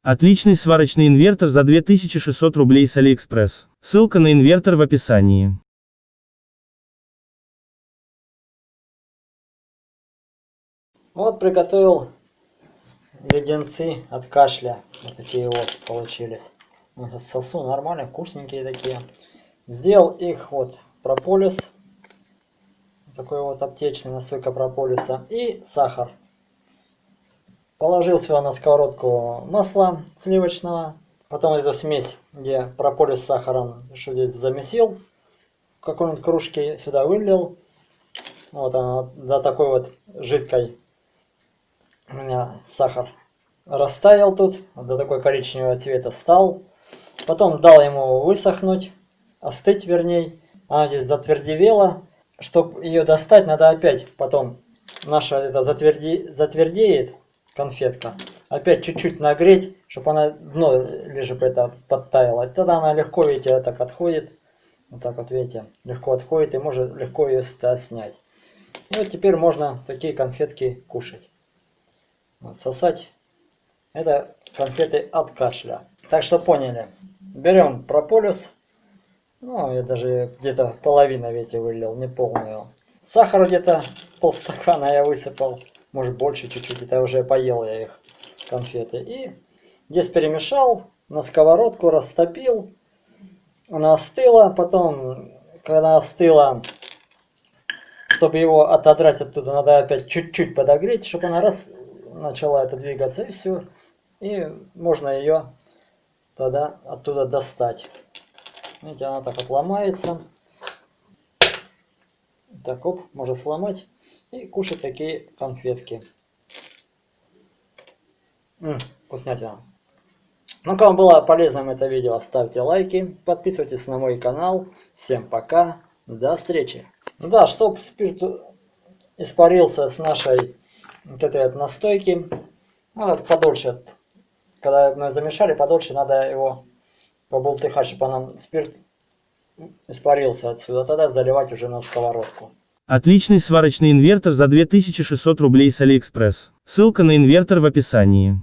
Отличный сварочный инвертор за 2600 рублей с Алиэкспресс. Ссылка на инвертор в описании. Вот приготовил леденцы от кашля. Вот такие вот получились. Сосу нормально, вкусненькие такие. Сделал их вот прополис. Такой вот аптечный, настойка прополиса. И сахар. Положил сюда на сковородку масла сливочного. Потом эту смесь, где прополис с сахаром, что здесь замесил, в какой-нибудь кружке сюда вылил. Вот она до такой вот жидкой. У меня сахар растаял тут, до такой коричневого цвета стал. Потом дал ему высохнуть, остыть вернее. Она здесь затвердевела. Чтобы ее достать, надо опять потом, наша это затвердеет конфетка. Опять чуть-чуть нагреть, чтобы она дно лишь бы это подтаяло. Тогда она легко, видите, вот так отходит. Вот так вот, видите, легко отходит и можно легко ее снять. И вот теперь можно такие конфетки кушать. Вот, сосать. Это конфеты от кашля. Так что поняли. Берем прополис. Ну, я даже где-то половину, видите, вылил, не полную. Сахара где-то полстакана я высыпал. Может больше чуть-чуть, это уже поел я их, конфеты. И здесь перемешал, на сковородку растопил. Она остыла, потом, когда остыла, чтобы его отодрать оттуда, надо опять чуть-чуть подогреть, чтобы она раз начала это двигаться, и все. И можно ее тогда оттуда достать. Видите, она так отломается. Так, оп, можно сломать и кушать такие конфетки. Вкуснятина. Ну, кому было полезным это видео, ставьте лайки, подписывайтесь на мой канал. Всем пока, до встречи. Ну да, чтобы спирт испарился с нашей вот этой вот настойки, надо подольше, когда мы замешали, подольше надо его побултыхать, чтобы нам спирт испарился отсюда, тогда заливать уже на сковородку. Отличный сварочный инвертор за 2600 рублей с Алиэкспресс. Ссылка на инвертор в описании.